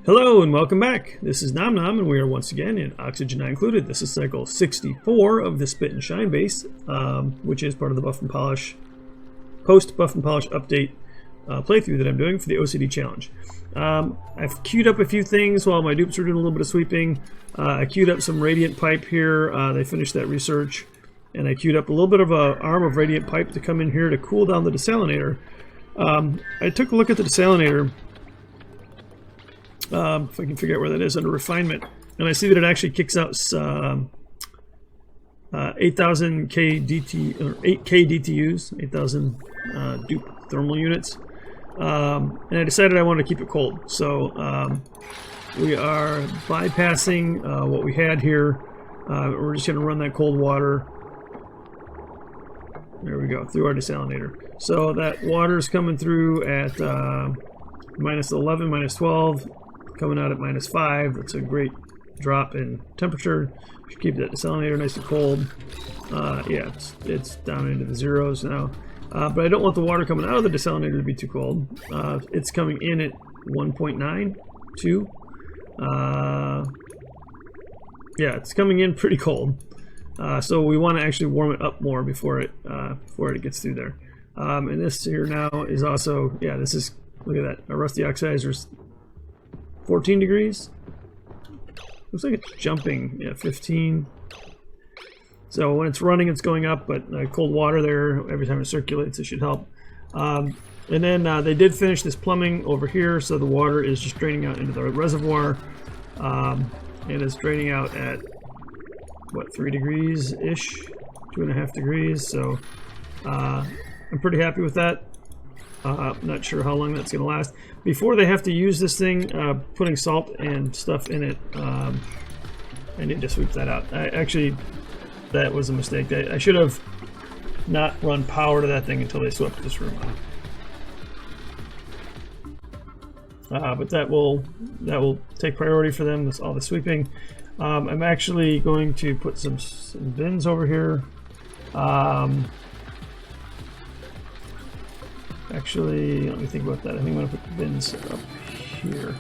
Hello and welcome back. This is Nom Nom and we are once again in Oxygen Not Included. This is cycle 64 of the Spit and Shine base, which is part of the Buff and Polish, post-Buff and Polish update playthrough that I'm doing for the OCD challenge. I've queued up a few things while my dupes were doing a little bit of sweeping. I queued up some radiant pipe here. They finished that research. And I queued up a little bit of an arm of radiant pipe to come in here to cool down the desalinator. I took a look at the desalinator. If I can figure out where that is under refinement, and I see that it actually kicks out 8,000 KDT or 8K DTUs, 8,000 dupe thermal units, and I decided I wanted to keep it cold. So we are bypassing what we had here. We're just going to run that cold water. There we go, through our desalinator. So that water is coming through at minus 11, minus 12. Coming out at minus 5. That's a great drop in temperature. Should keep that desalinator nice and cold. Yeah, it's down into the zeros now. But I don't want the water coming out of the desalinator to be too cold. It's coming in at 1.9, 2. Yeah, it's coming in pretty cold. So we want to actually warm it up more before it gets through there. And this here now is also, yeah, this is, look at that, a rusty oxidizer's 14 degrees. Looks like it's jumping. Yeah, 15. So when it's running, it's going up, but cold water there every time it circulates, it should help. And then they did finish this plumbing over here, so the water is just draining out into the reservoir. And it's draining out at what, 3 degrees ish, 2.5 degrees. So I'm pretty happy with that. Not sure how long that's going to last. Before they have to use this thing, putting salt and stuff in it, I need to sweep that out. Actually, that was a mistake. I should have not run power to that thing until they swept this room out. But that will take priority for them. That's all the sweeping. I'm actually going to put some bins over here. Actually, let me think about that. I think I'm going to put the bins up here.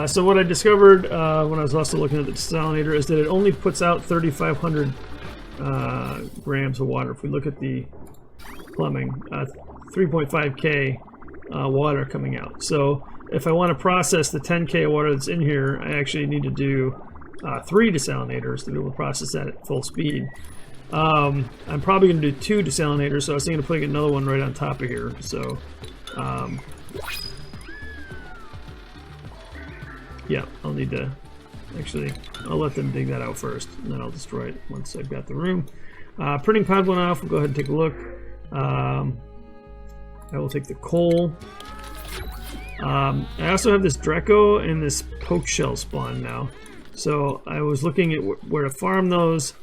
So what I discovered when I was also looking at the desalinator is that it only puts out 3,500 grams of water. If we look at the plumbing, 3.5K water coming out. So if I want to process the 10K of water that's in here, I actually need to do 3 desalinators to be able to process that at full speed. I'm probably going to do 2 desalinators, so I was thinking of putting another one right on top of here. So, yeah, I'll need to, actually, I'll let them dig that out first, and then I'll destroy it once I've got the room. Printing pod went off. We'll go ahead and take a look. I will take the coal. I also have this Draco and this Pokeshell spawn now. So I was looking at where to farm those.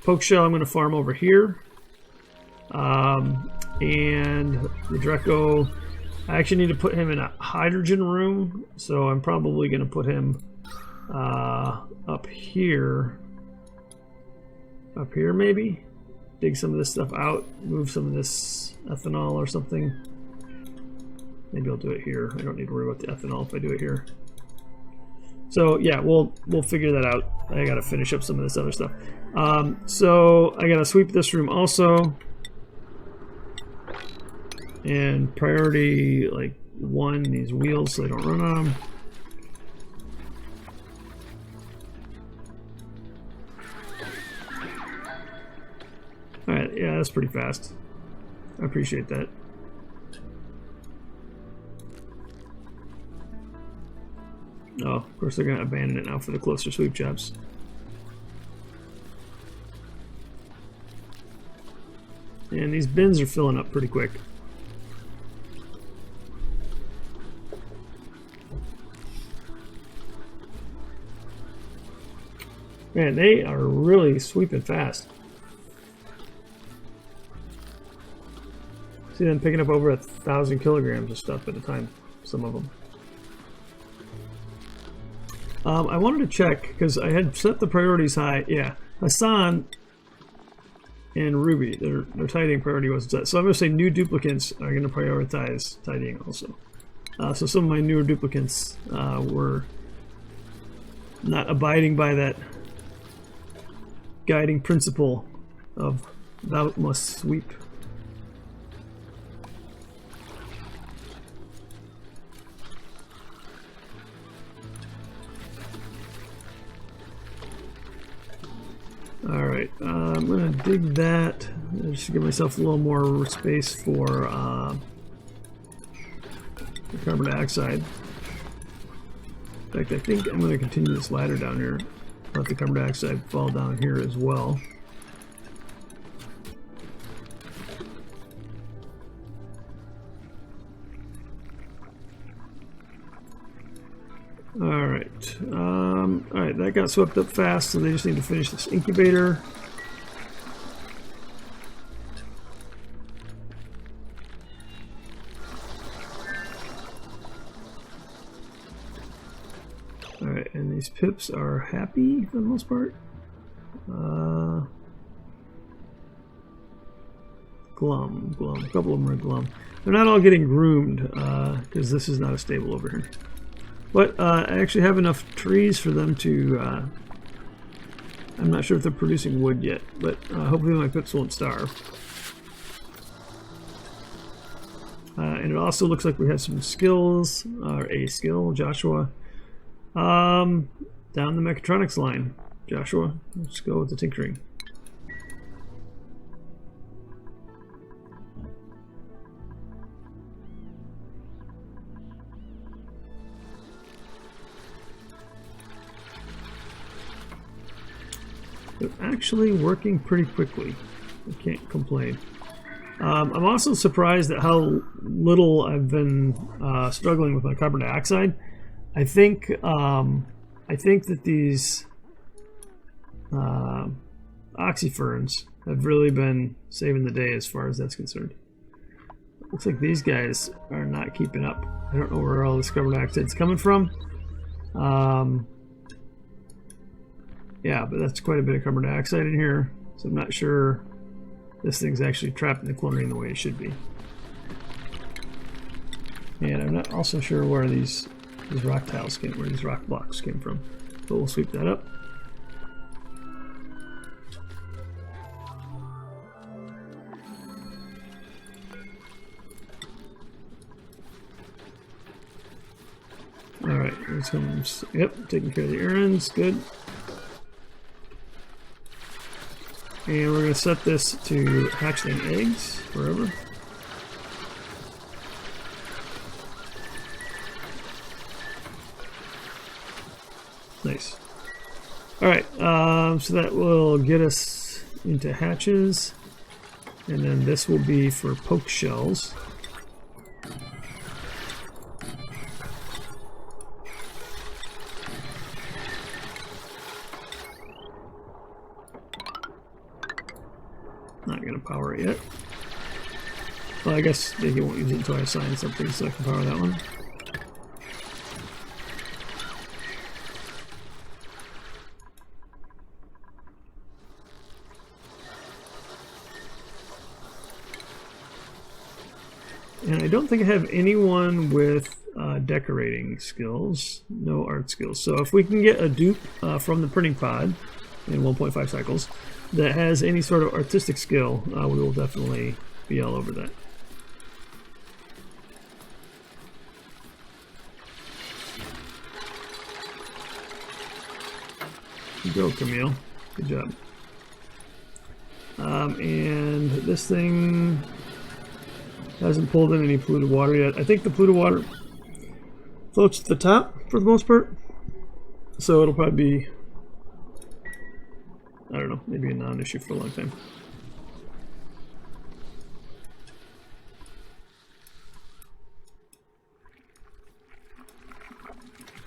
Pokeshell I'm going to farm over here, and the Draco, I actually need to put him in a hydrogen room, so I'm probably going to put him up here maybe, dig some of this stuff out, move some of this ethanol or something. Maybe I'll do it here. I don't need to worry about the ethanol if I do it here. So yeah, we'll figure that out. I gotta finish up some of this other stuff. So I gotta sweep this room also. And priority like 1, these wheels so they don't run on them. Alright, yeah, that's pretty fast. I appreciate that. Oh, of course they're going to abandon it now for the closer sweep jobs. And these bins are filling up pretty quick. Man, they are really sweeping fast. See them picking up over 1,000 kilograms of stuff at a time, some of them. I wanted to check, because I had set the priorities high. Yeah, Hassan and Ruby, their tidying priority wasn't set. So I'm going to say new duplicants are going to prioritize tidying also. So some of my newer duplicants were not abiding by that guiding principle of thou must sweep. Alright, I'm going to dig that just to give myself a little more space for the carbon dioxide. In fact, I think I'm going to continue this ladder down here. Let the carbon dioxide fall down here as well. Alright, alright, that got swept up fast, so they just need to finish this incubator. Alright, and these pips are happy for the most part. Glum, a couple of them are glum. They're not all getting groomed, because this is not a stable over here. But I actually have enough trees for them to, I'm not sure if they're producing wood yet, but hopefully my pips won't starve. And it also looks like we have some skills, or a skill, Joshua. Down the mechatronics line, Joshua. Let's go with the tinkering. They're actually working pretty quickly. I can't complain. I'm also surprised at how little I've been struggling with my carbon dioxide. I think that these oxyferns have really been saving the day as far as that's concerned. Looks like these guys are not keeping up. I don't know where all this carbon dioxide is coming from. Yeah, but that's quite a bit of carbon dioxide in here, so I'm not sure this thing's actually trapping the chlorine the way it should be. And I'm not also sure where these rock tiles came, where these rock blocks came from. But we'll sweep that up. Alright, let's go. Yep, taking care of the errands, good. And we're going to set this to hatchling eggs forever. Nice. Alright, so that will get us into hatches. And then this will be for Pokeshells. Not gonna power it yet. Well, I guess they won't use it until I assign something, so I can power that one. And I don't think I have anyone with decorating skills, no art skills. So if we can get a dupe from the printing pod in 1.5 cycles that has any sort of artistic skill, we will definitely be all over that. Good go, Camille. Good job. And this thing hasn't pulled in any polluted water yet. I think the polluted water floats to the top for the most part, so it'll probably be, I don't know, maybe a non-issue for a long time.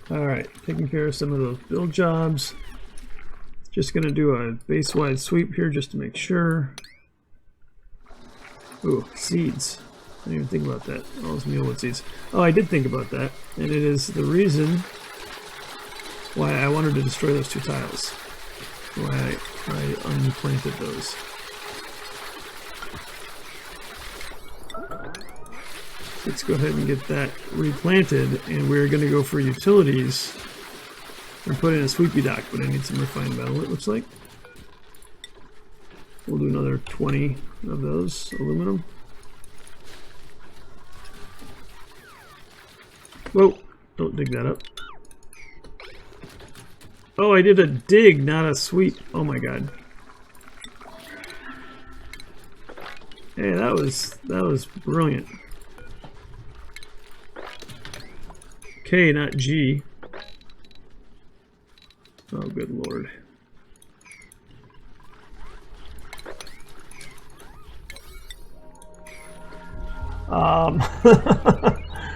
Alright, taking care of some of those build jobs. Just gonna do a base-wide sweep here just to make sure. Ooh, seeds. I didn't even think about that. All those mealwood seeds. Oh, I did think about that, and it is the reason why I wanted to destroy those two tiles. Why I unplanted those. Let's go ahead and get that replanted, and we're going to go for utilities and put in a sweepy dock, but I need some refined metal, it looks like. We'll do another 20 of those aluminum. Whoa, don't dig that up. Oh, I did a dig, not a sweep. Oh my god. Hey, that was brilliant. K, not G. Oh, good lord.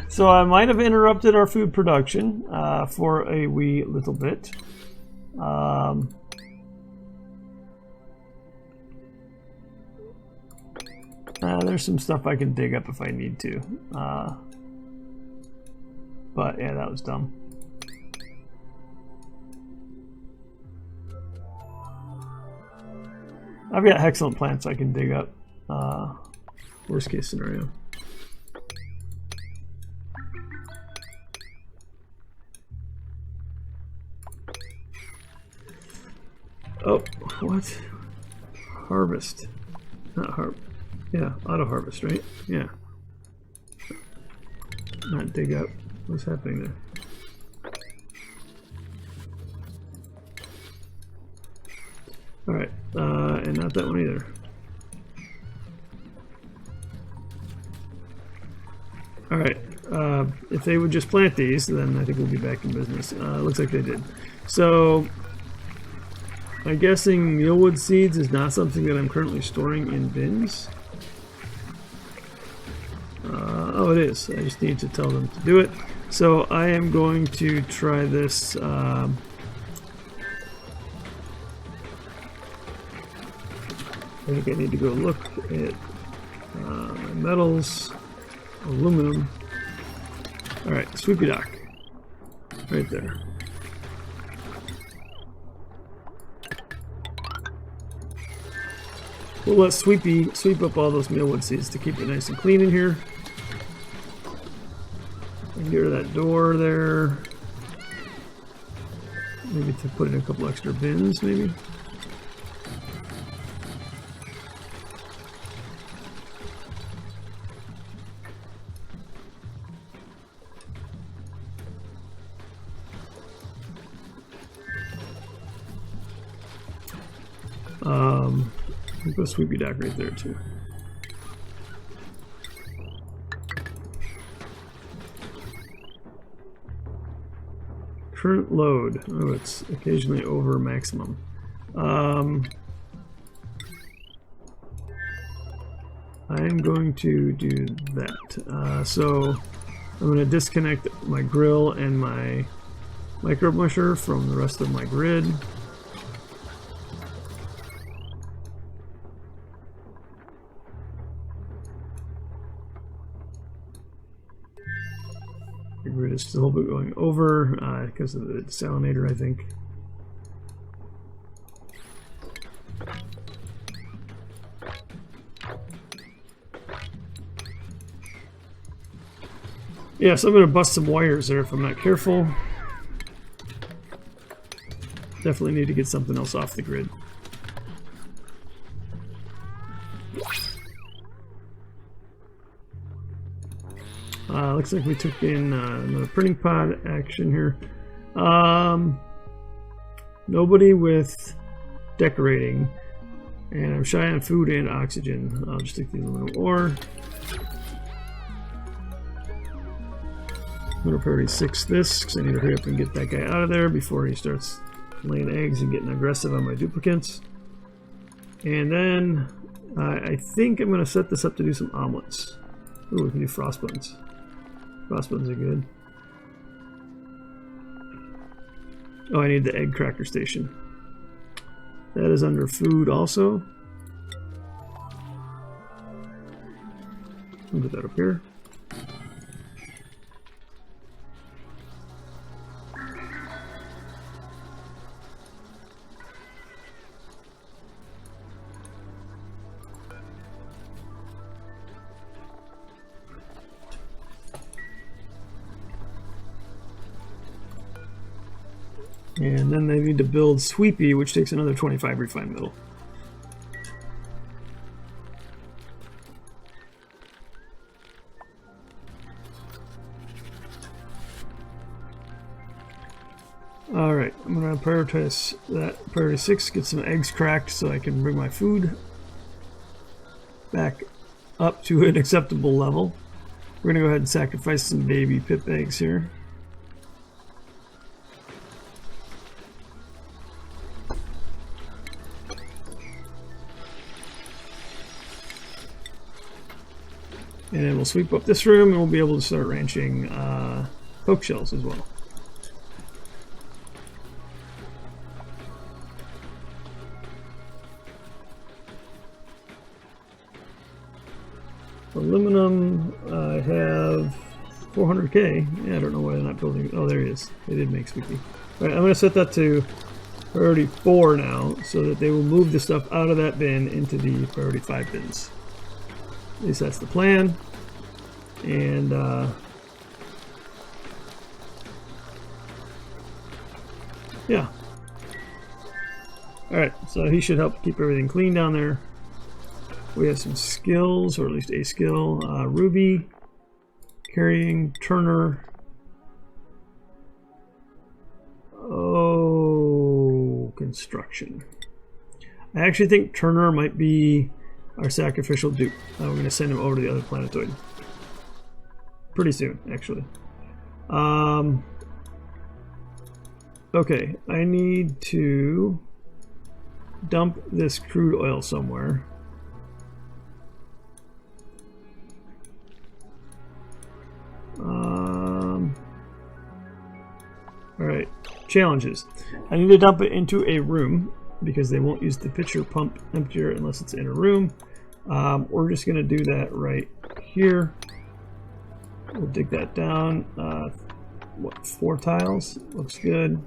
So I might have interrupted our food production for a wee little bit. There's some stuff I can dig up if I need to. But yeah, that was dumb. I've got excellent plants I can dig up. Worst case scenario. Oh, what? Harvest. Not harvest. Yeah, auto harvest, right? Yeah. Not dig up. What's happening there? Alright, and not that one either. Alright, if they would just plant these, then I think we'll be back in business. Looks like they did. So, I'm guessing mealwood seeds is not something that I'm currently storing in bins. Oh, it is. I just need to tell them to do it. So I am going to try this. I think I need to go look at my metals, aluminum. All right, sweepy dock, right there. We'll let Sweepy sweep up all those mealwood seeds to keep it nice and clean in here. And get rid of that door there. Maybe to put in a couple extra bins, maybe. We'll put a sweepy dock right there too. Current load. Oh, it's occasionally over maximum. I'm going to do that. So I'm going to disconnect my grill and my micro musher from the rest of my grid. The grid is still going over because of the desalinator, I think. Yeah, so I'm going to bust some wires there if I'm not careful. Definitely need to get something else off the grid. Looks like we took in another printing pod action here. Nobody with decorating, and I'm shy on food and oxygen. I'll just take the aluminum ore. I'm going to priority 6 this because I need to hurry up and get that guy out of there before he starts laying eggs and getting aggressive on my duplicants. And then I think I'm going to set this up to do some omelets. Ooh, we can do frost buns. Frost buns are good. Oh, I need the egg cracker station. That is under food also. I'll put that up here. And then they need to build Sweepy, which takes another 25 refined metal. Alright, I'm going to prioritize that. Priority 6, get some eggs cracked so I can bring my food back up to an acceptable level. We're going to go ahead and sacrifice some baby pip eggs here. And then we'll sweep up this room and we'll be able to start ranching Pokeshells as well. Aluminum, I have 400k. Yeah, I don't know why they're not building. Oh, there he is. They did make Sweepy. All right, I'm going to set that to priority 4 now, so that they will move the stuff out of that bin into the priority 5 bins. At least that's the plan. And yeah. All right, so he should help keep everything clean down there. We have some skills, or at least a skill. Ruby, carrying, Turner. Oh, construction. I actually think Turner might be our sacrificial dupe. We're going to send him over to the other planetoid. Pretty soon, actually. Okay, I need to dump this crude oil somewhere. Alright, challenges. I need to dump it into a room because they won't use the pitcher pump emptier unless it's in a room. We're just going to do that right here. We'll dig that down. What, 4 tiles? Looks good.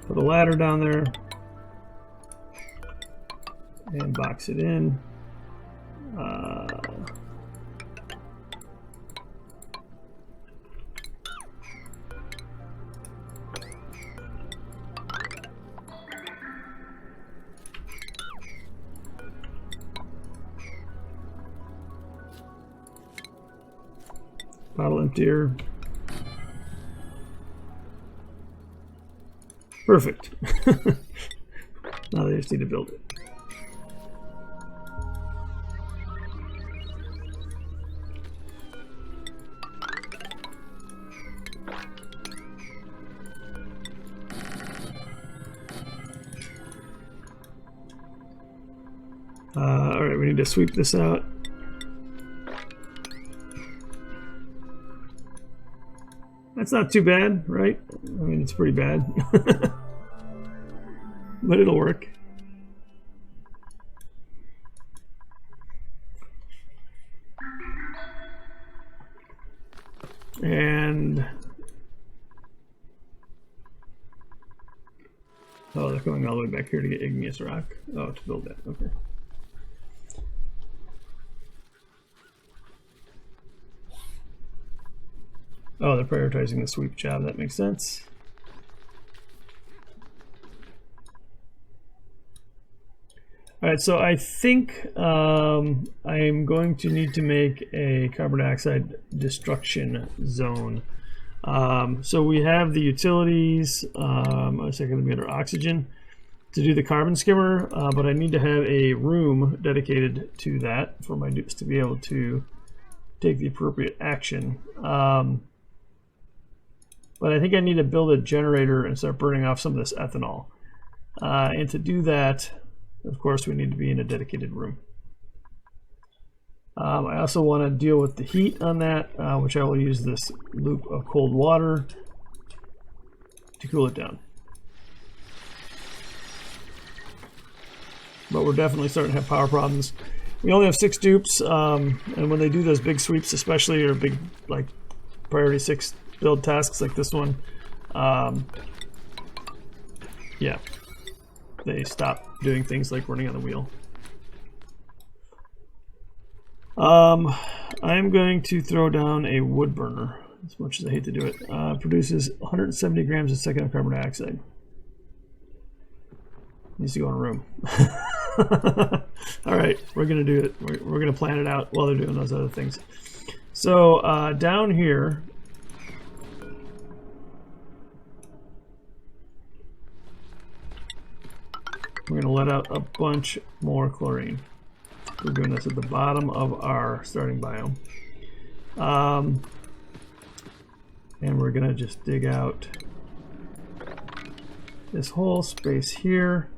Put a ladder down there and box it in. Bottle emptier. Perfect. Now they just need to build it. All right, we need to sweep this out. That's not too bad, right? I mean, it's pretty bad. But it'll work. And... oh, they're going all the way back here to get igneous rock. Oh, to build that, okay. Oh, they're prioritizing the sweep job. That makes sense. All right, so I think I am going to need to make a carbon dioxide destruction zone. So we have the utilities. It's going to be under oxygen to do the carbon skimmer, but I need to have a room dedicated to that for my dupes to be able to take the appropriate action. But I think I need to build a generator and start burning off some of this ethanol. And to do that, of course, we need to be in a dedicated room. I also want to deal with the heat on that, which I will use this loop of cold water to cool it down. But we're definitely starting to have power problems. We only have 6 dupes, and when they do those big sweeps, especially, or big, like, priority 6 build tasks like this one, yeah, they stop doing things like running on the wheel. I'm going to throw down a wood burner as much as I hate to do it. Produces 170 grams a second of carbon dioxide. Needs to go in a room. All right, we're gonna do it. We're gonna plan it out while they're doing those other things. So down here, we're gonna let out a bunch more chlorine. We're doing this at the bottom of our starting biome. And we're gonna just dig out this whole space here.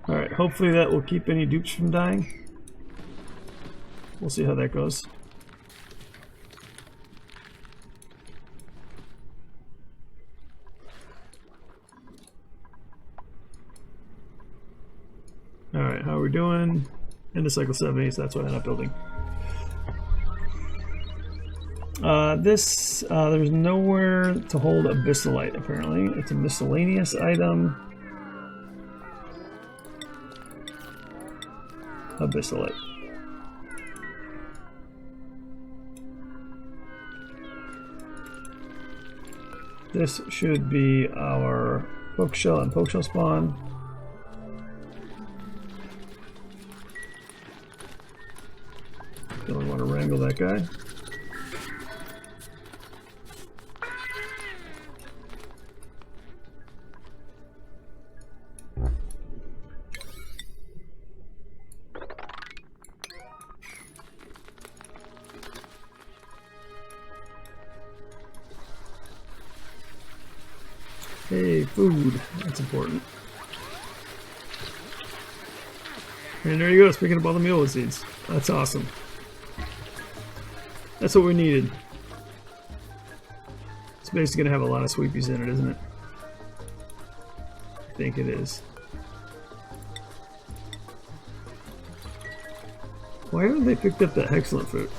Alright, hopefully that will keep any dupes from dying. We'll see how that goes. Alright, how are we doing? Into cycle 70, so that's what I ended up building. There's nowhere to hold abyssalite, apparently. It's a miscellaneous item. Abyssalite. This should be our Pokeshell and Pokeshell spawn. Don't want to wrangle that guy. Hey, food. That's important. And there you go, speaking of all the meal seeds. That's awesome. That's what we needed. It's basically going to have a lot of sweepies in it, isn't it? I think it is. Why haven't they picked up that excellent fruit?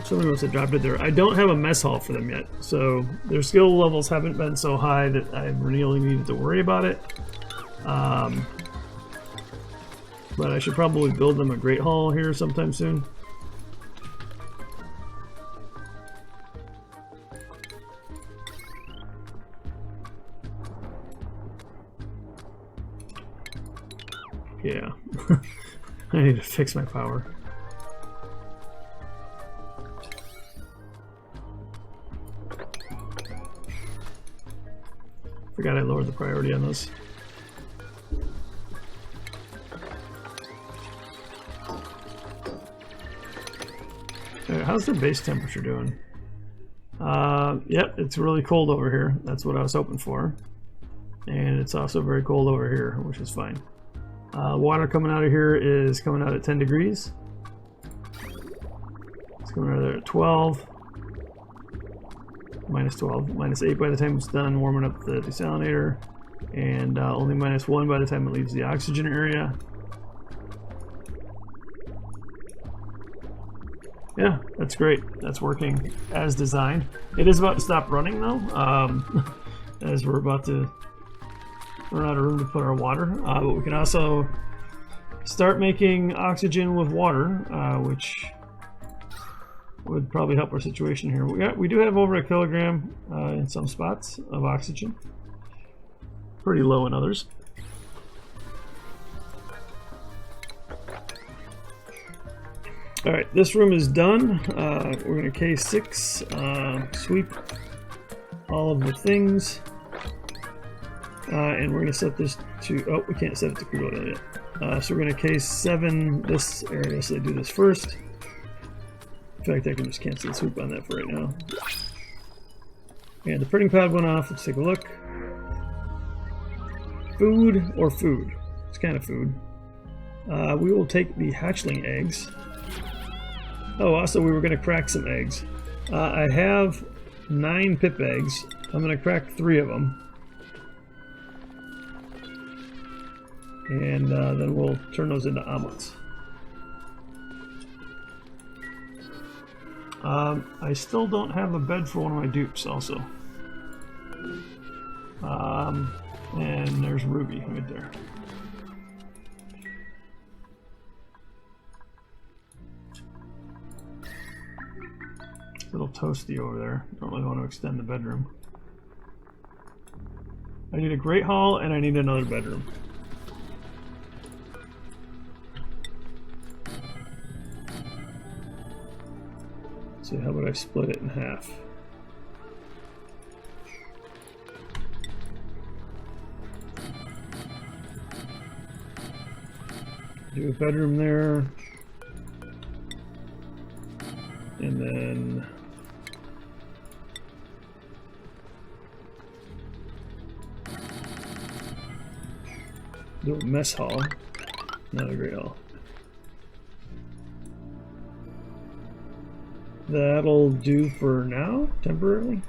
Somebody must have dropped it there. I don't have a mess hall for them yet, so their skill levels haven't been so high that I really needed to worry about it. But I should probably build them a great hall here sometime soon. Yeah, I need to fix my power. Forgot I lowered the priority on those. Right, how's the base temperature doing? Yep, it's really cold over here. That's what I was hoping for. And it's also very cold over here, which is fine. Water coming out of here is coming out at 10 degrees. It's coming out of there at 12. Minus 12. Minus 8 by the time it's done warming up the desalinator. And only minus 1 by the time it leaves the oxygen area. Yeah, that's great. That's working as designed. It is about to stop running though, as we're about to run out of room to put our water. But we can also start making oxygen with water, which would probably help our situation here. We do have over a kilogram in some spots of oxygen. Pretty low in others. Alright, this room is done. We're going to K6, sweep all of the things. And we're going to set this to, oh, we can't set it to crude oil yet. So we're going to K7 this area, so they do this first. In fact, I can just cancel the sweep on that for right now. And the printing pad went off. Let's take a look. Food or food? It's kind of food. We will take the hatchling eggs. Oh, also we were going to crack some eggs. I have 9 pip eggs. I'm going to crack 3 of them. And then we'll turn those into omelets. I still don't have a bed for one of my dupes also. And there's Ruby right there. A little toasty over there. Don't really want to extend the bedroom. I need a great hall and I need another bedroom. So how about I split it in half? Do a bedroom there. And then do a mess hall, not a great hall. That'll do for now, temporarily.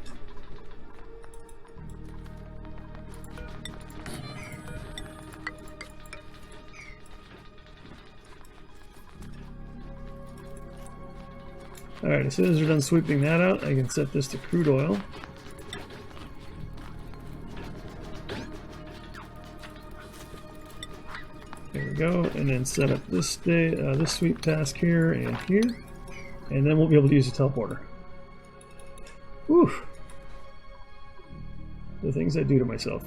Alright, as soon as we're done sweeping that out, I can set this to crude oil. There we go, and then set up this this sweep task here and here, and then we'll be able to use the teleporter. Whew! The things I do to myself.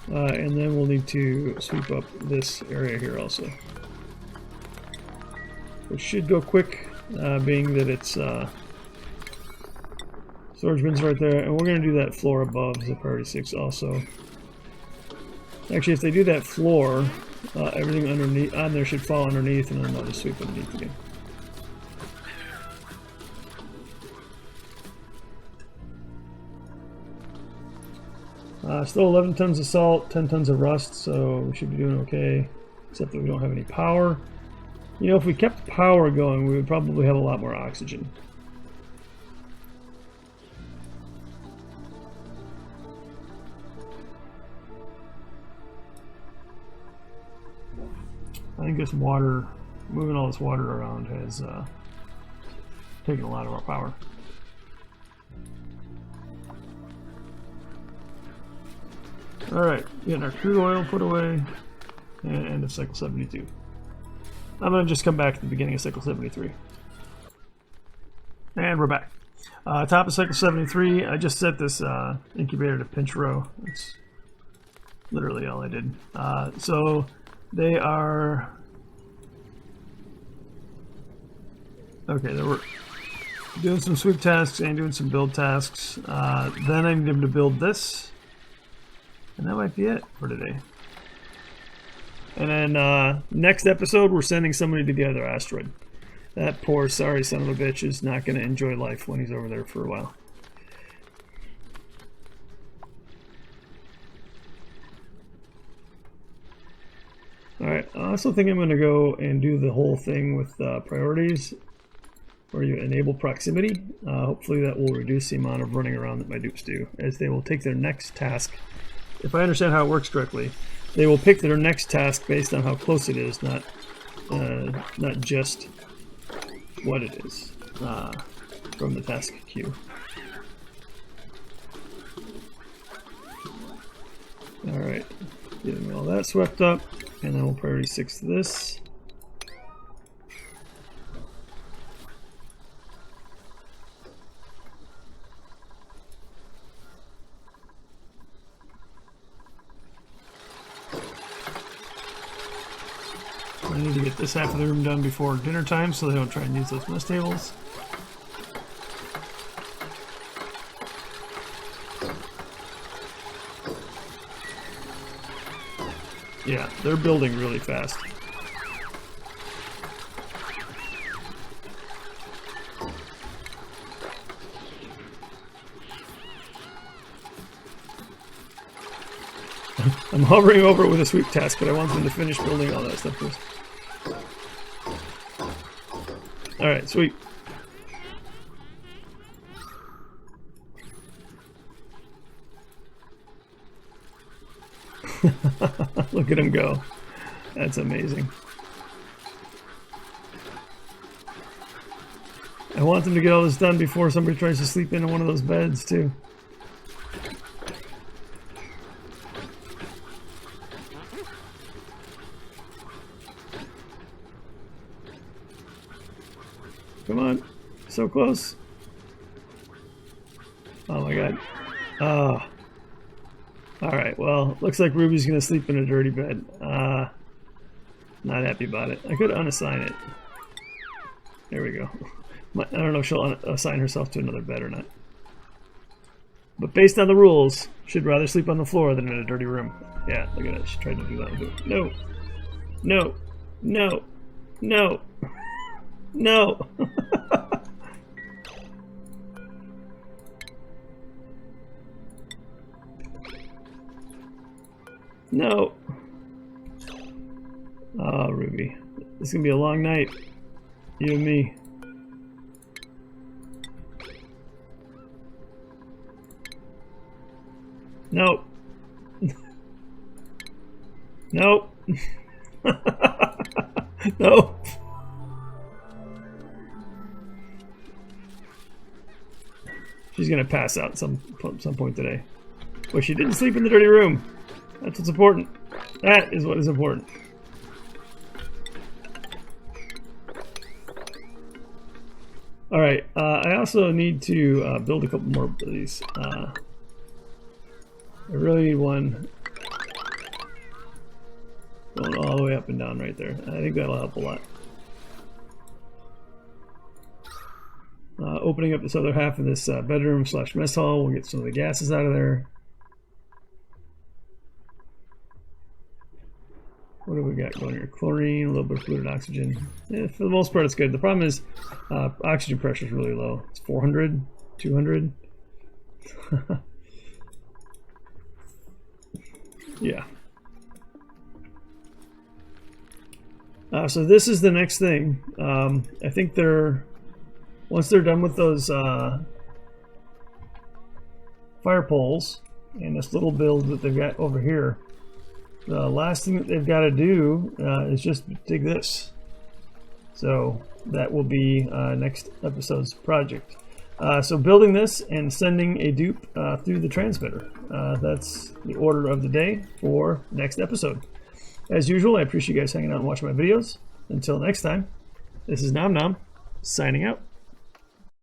And then we'll need to sweep up this area here also. Which should go quick, being that it's storage bins right there, and we're going to do that floor above as a priority 6 also. Actually, if they do that floor, everything underneath on there should fall underneath, and then they'll just sweep underneath again. Still 11 tons of salt, 10 tons of rust, so we should be doing okay, except that we don't have any power. You know, if we kept power going, we would probably have a lot more oxygen. I think this water, moving all this water around has taken a lot of our power. Alright, getting our crude oil put away, and end of cycle 72. I'm going to just come back to the beginning of cycle 73. And we're back. Top of cycle 73, I just set this incubator to pinch row. That's literally all I did. So they are... Okay, they were doing some sweep tasks and doing some build tasks. Then I need them to build this. And that might be it for today. And then next episode, we're sending somebody to the other asteroid. That poor sorry son of a bitch is not going to enjoy life when he's over there for a while. Alright, I also think I'm going to go and do the whole thing with priorities, where you enable proximity. Hopefully that will reduce the amount of running around that my dupes do, as they will take their next task. If I understand how it works correctly, they will pick their next task based on how close it is, not just what it is from the task queue. Alright, getting all that swept up, and then we'll priority 6 this. I need to get this half of the room done before dinner time so they don't try and use those mess tables. Yeah, they're building really fast. I'm hovering over it with a sweep task, but I want them to finish building all that stuff first. Alright, sweet. Look at him go. That's amazing. I want them to get all this done before somebody tries to sleep in one of those beds, too. Come on. So close. Oh my god. Oh. Alright, well, looks like Ruby's gonna sleep in a dirty bed. Not happy about it. I could unassign it. There we go. I don't know if she'll assign herself to another bed or not. But based on the rules, she'd rather sleep on the floor than in a dirty room. Yeah, look at that. She tried to do that. No. No. No. No. No. No. Oh, Ruby. This is going to be a long night. You and me. No. No. No. She's going to pass out some point today. Well, she didn't sleep in the dirty room. That's what's important. That is what is important. Alright, I also need to build a couple more of these. I really need one going all the way up and down right there. I think that'll help a lot. Opening up this other half of this bedroom / mess hall, we'll get some of the gases out of there. What do we got going here? Chlorine, a little bit of fluid oxygen. Yeah, for the most part, it's good. The problem is oxygen pressure is really low. It's 400, 200. Yeah. So this is the next thing. I think once they're done with those fire poles and this little build that they've got over here, the last thing that they've got to do is just dig this. So that will be next episode's project. So building this and sending a dupe through the transmitter. That's the order of the day for next episode. As usual, I appreciate you guys hanging out and watching my videos. Until next time, this is Nom Nom, signing out.